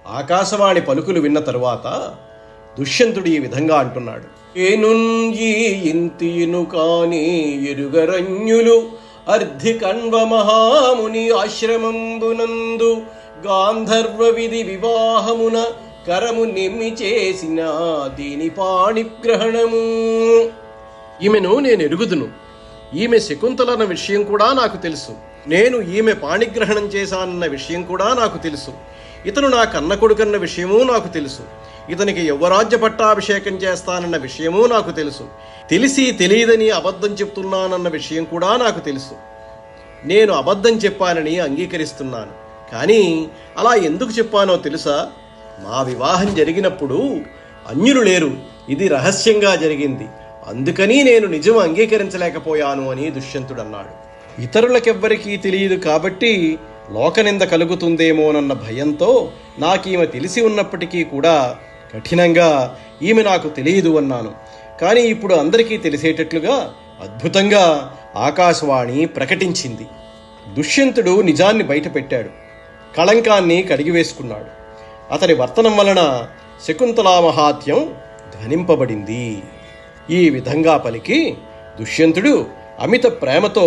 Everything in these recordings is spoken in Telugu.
ఆకాశవాణి పలుకులు విన్న తరువాత దుష్యంతుడు ఈ విధంగా అంటున్నాడు. ఏనుంజీ ఇంతియును కాని ఎరుగరణ్యులు అర్ధి కణ్వ మహాముని ఆశ్రమంబునందు గాంధర్వ విధి వివాహమున కరము నిమ్మి చేసిన దీని పాణిగ్రహణము. ఈమెను నేను ఎరుగుదును. ఈమె శకుంతలన్న విషయం కూడా నాకు తెలుసు. నేను ఈమె పాణిగ్రహణం చేశానన్న విషయం కూడా నాకు తెలుసు. ఇతను నా కన్న కొడుకన్న విషయమూ నాకు తెలుసు. ఇతనికి యువరాజ్య పట్టాభిషేకం చేస్తానన్న విషయమూ నాకు తెలుసు. తెలిసి తెలియదని అబద్ధం చెప్తున్నానన్న విషయం కూడా నాకు తెలుసు. నేను అబద్ధం చెప్పానని అంగీకరిస్తున్నాను. కానీ అలా ఎందుకు చెప్పానో తెలుసా? మా వివాహం జరిగినప్పుడు అన్యులు లేరు, ఇది రహస్యంగా జరిగింది, అందుకని నేను నిజం అంగీకరించలేకపోయాను అని దుష్యంతుడు అన్నాడు. ఇతరులకెవ్వరికీ తెలియదు కాబట్టి లోకనింద కలుగుతుందేమోనన్న భయంతో నాకీమె తెలిసి ఉన్నప్పటికీ కూడా కఠినంగా ఈమె నాకు తెలియదు అన్నాను. కానీ ఇప్పుడు అందరికీ తెలిసేటట్లుగా అద్భుతంగా ఆకాశవాణి ప్రకటించింది. దుష్యంతుడు నిజాన్ని బయటపెట్టాడు, కళంకాన్ని కడిగివేసుకున్నాడు. అతని వర్తనం వలన శకుంతలా మహాత్యం ధ్వనింపబడింది. ఈ విధంగా పలికి దుష్యంతుడు అమిత ప్రేమతో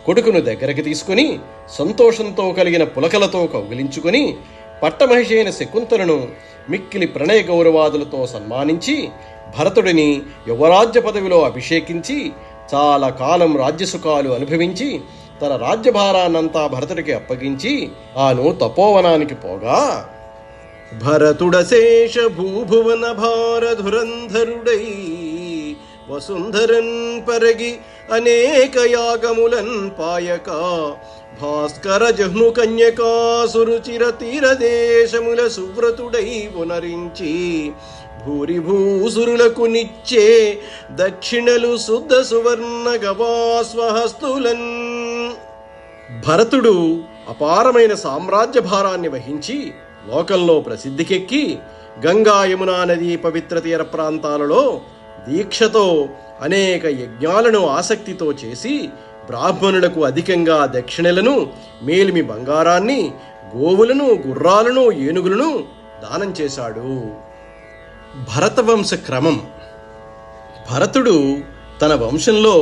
కొడుకును దగ్గరికి తీసుకుని సంతోషంతో కలిగిన పులకలతో కౌగిలించుకొని పట్టమహిషి అయిన శకుంతలను మిక్కిలి ప్రణయ గౌరవాదులతో సన్మానించి భరతుడిని యువరాజ్య పదవిలో అభిషేకించి చాలా కాలం రాజ్యసుఖాలు అనుభవించి తన రాజ్యభారాన్నంతా భరతుడికి అప్పగించి తాను తపోవనానికి పోగా భరతుడశేష భూభువన భారధురంధరుడై వసుంధరన్ పరగి అనేక యాగములన్ పాయక భాస్కర జహ్ను కన్యకా సురుచిర తీరదేశముల సువ్రతుడై ఉనరించి భూరి భూసురులకు నిచ్చే దక్షిణలు శుద్ధ సువర్ణ గవాస్వహస్తులన్. భరతుడు అపారమైన సామ్రాజ్య భారాన్ని వహించి లోకంలో ప్రసిద్ధికెక్కి గంగా యమునా నదీ పవిత్ర తీర ప్రాంతాలలో దీక్షతో అనేక యజ్ఞాలను ఆసక్తితో చేసి బ్రాహ్మణులకు అధికంగా దక్షిణలను, మేలిమి బంగారాన్ని, గోవులను, గుర్రాలను, ఏనుగులను దానం చేశాడు. భరతవంశ క్రమం. భరతుడు తన వంశంలో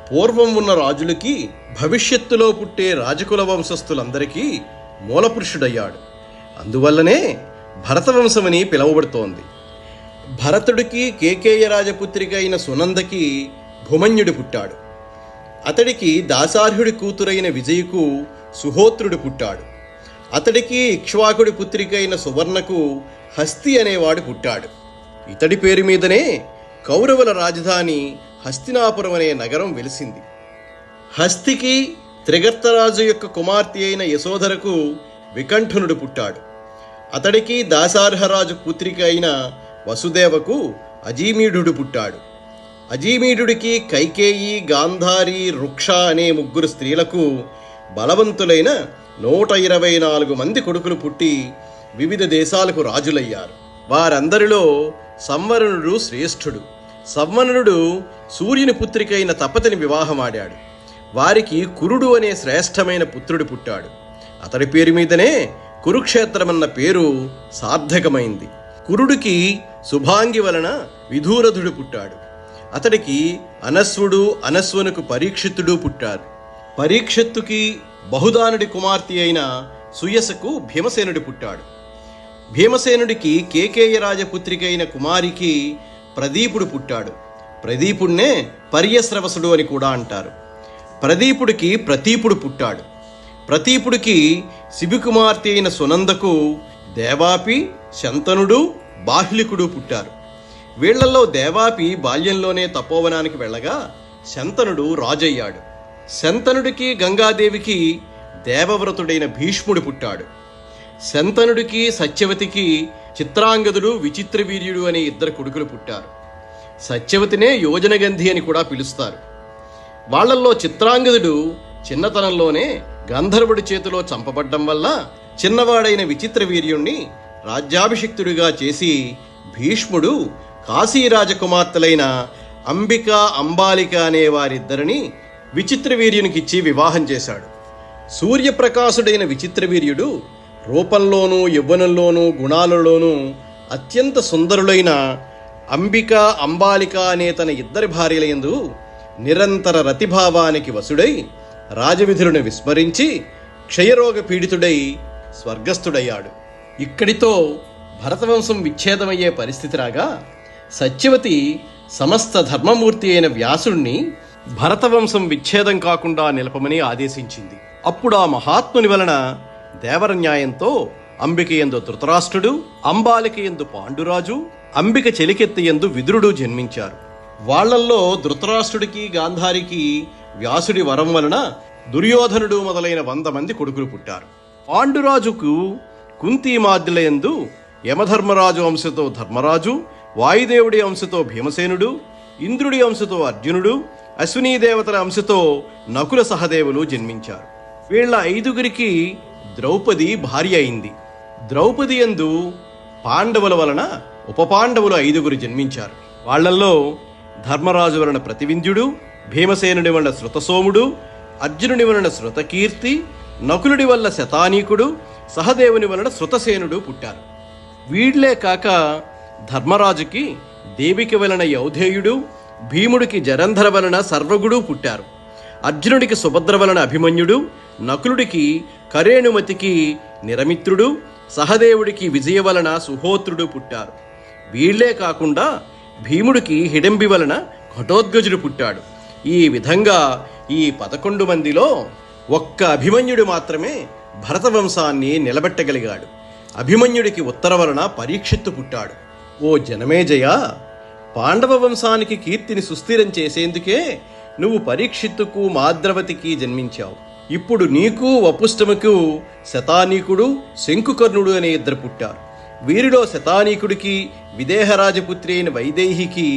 పూర్వం ఉన్న రాజులకి భవిష్యత్తులో పుట్టే రాజకుల వంశస్థులందరికీ మూలపురుషుడయ్యాడు. అందువల్లనే భరతవంశమని పిలువబడుతోంది. భరతుడికి కేకేయ రాజపుత్రిక అయిన సునందకి భుమన్యుడు పుట్టాడు. అతడికి దాసార్హుడి కూతురైన విజయకు సుహోత్రుడు పుట్టాడు. అతడికి ఇక్ష్వాకుడి పుత్రిక అయిన సువర్ణకు హస్తి అనేవాడు పుట్టాడు. ఇతడి పేరు మీదనే కౌరవుల రాజధాని హస్తినాపురం అనే నగరం వెలిసింది. హస్తికి త్రిగర్తరాజు యొక్క కుమార్తె అయిన యశోధరకు వికంఠనుడు పుట్టాడు. అతడికి దాసార్హరాజు పుత్రిక అయిన వసుదేవకు అజీమీఢుడు పుట్టాడు. అజీమీఢుడికి కైకేయి, గాంధారి, రుక్ష అనే 3 స్త్రీలకు బలవంతులైన 124 మంది కొడుకులు పుట్టి వివిధ దేశాలకు రాజులయ్యారు. వారందరిలో సంవరణుడు శ్రేష్ఠుడు. సంవరణుడు సూర్యుని పుత్రికైన తపతిని వివాహమాడాడు. వారికి కురుడు అనే శ్రేష్టమైన పుత్రుడు పుట్టాడు. అతడి పేరు మీదనే కురుక్షేత్రమన్న పేరు సార్థకమైంది. కురుడికి శుభాంగి వలన విధూరథుడు పుట్టాడు. అతడికి అనస్వుడు, అనస్వునకు పరీక్షిత్తుడు పుట్టారు. పరీక్షిత్తుకి బహుదానుడి కుమార్తె అయిన సుయసకు భీమసేనుడు పుట్టాడు. భీమసేనుడికి కేకేయ రాజపుత్రిక అయిన కుమారికి ప్రదీపుడు పుట్టాడు. ప్రదీపుడినే పర్యశ్రవసుడు అని కూడా అంటారు. ప్రదీపుడికి ప్రతీపుడు పుట్టాడు. ప్రతీపుడికి శిబికుమార్తె అయిన సునందకు దేవాపి, శంతనుడు, బాహ్లికుడు పుట్టారు. వీళ్లలో దేవాపి బాల్యంలోనే తపోవనానికి వెళ్ళగా శంతనుడు రాజయ్యాడు. శంతనుడికి గంగాదేవికి దేవవ్రతుడైన భీష్ముడు పుట్టాడు. శంతనుడికి సత్యవతికి చిత్రాంగదుడు, విచిత్రవీర్యుడు అనే 2 కొడుకులు పుట్టారు. సత్యవతినే యోజనగంధి అని కూడా పిలుస్తారు. వాళ్లల్లో చిత్రాంగదుడు చిన్నతనంలోనే గంధర్వుడి చేతిలో చంపబడ్డం వల్ల చిన్నవాడైన విచిత్రవీర్యుణ్ణి రాజ్యాభిషిక్తుడిగా చేసి భీష్ముడు కాశీరాజకుమార్తెలైన అంబిక, అంబాలిక అనే వారిద్దరిని విచిత్రవీర్యునికిచ్చి వివాహం చేశాడు. సూర్యప్రకాశుడైన విచిత్రవీర్యుడు రూపంలోనూ యవ్వనంలోనూ గుణాలలోనూ అత్యంత సుందరులైన అంబిక అంబాలిక అనే తన ఇద్దరి భార్యలయందు నిరంతర రతిభావానికి వశుడై రాజవిధులను విస్మరించి క్షయరోగ పీడితుడై స్వర్గస్థుడయ్యాడు. ఇక్కడితో భరతవంశం విచ్ఛేదమయ్యే పరిస్థితి రాగా సత్యవతి సమస్త ధర్మమూర్తి అయిన వ్యాసుణ్ణి భరతవంశం విచ్ఛేదం కాకుండా నిలపమని ఆదేశించింది. అప్పుడు ఆ మహాత్ముని వలన దేవరన్యాయంతో అంబికయందు ధృతరాష్ట్రుడు, అంబాలికయందు పాండురాజు, అంబిక చెలికెత్తియందు విదురుడు జన్మించారు. వాళ్లల్లో ధృతరాష్ట్రుడికి గాంధారికి వ్యాసుడి వరం వలన దుర్యోధనుడు మొదలైన 100 మంది కొడుకులు పుట్టారు. పాండురాజుకు కుంతీమాద్యులయందు యమధర్మరాజు అంశతో ధర్మరాజు, వాయుదేవుడి అంశతో భీమసేనుడు, ఇంద్రుడి అంశతో అర్జునుడు, అశ్వినీ దేవతల అంశతో నకుల సహదేవులు జన్మించారు. వీళ్ల 5గురికి ద్రౌపది భార్య అయింది. ద్రౌపది యందు పాండవుల వలన ఉపపాండవులు 5గురు జన్మించారు. వాళ్లల్లో ధర్మరాజు వలన ప్రతివింధ్యుడు, భీమసేనుడి వలన శృతసోముడు, అర్జునుడి వలన శృతకీర్తి, నకులుడి వల్ల శతానీకుడు, సహదేవుని వలన శృతసేనుడు పుట్టారు. వీళ్లే కాక ధర్మరాజుకి దేవికి వలన యౌధేయుడు, భీముడికి జరంధర వలన సర్వగుడు పుట్టారు. అర్జునుడికి సుభద్ర వలన అభిమన్యుడు, నకులుడికి కరేణుమతికి నిరమిత్రుడు, సహదేవుడికి విజయ వలన సుహోత్రుడు పుట్టారు. వీళ్లే కాకుండా భీముడికి హిడంబి వలన ఘటోద్గజుడు పుట్టాడు. ఈ విధంగా ఈ 11 మందిలో ఒక్క అభిమన్యుడు మాత్రమే భరతవంశాన్ని నిలబెట్టగలిగాడు. అభిమన్యుడికి ఉత్తర వలన పరీక్షిత్తు పుట్టాడు. ఓ జనమేజయ, పాండవ వంశానికి కీర్తిని సుస్థిరం చేసేందుకే నువ్వు పరీక్షిత్తుకు మాద్రవతికి జన్మించావు. ఇప్పుడు నీకు వపుష్టముకు శతానీకుడు, శంకుకర్ణుడు అనే 2 పుట్టారు. వీరిలో శతానీకుడికి విదేహరాజపుత్రి అయిన వైదేహికి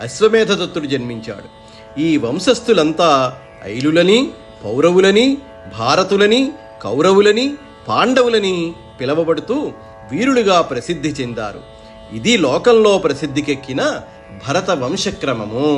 అశ్వమేధదత్తుడు జన్మించాడు. ఈ వంశస్థులంతా ఐలులని, పౌరవులని, భారతులని, కౌరవులని, పాండవులని పిలవబడుతూ వీరులుగా ప్రసిద్ధి చెందారు. ఇది లోకంలో ప్రసిద్ధికెక్కిన భరత వంశక్రమము.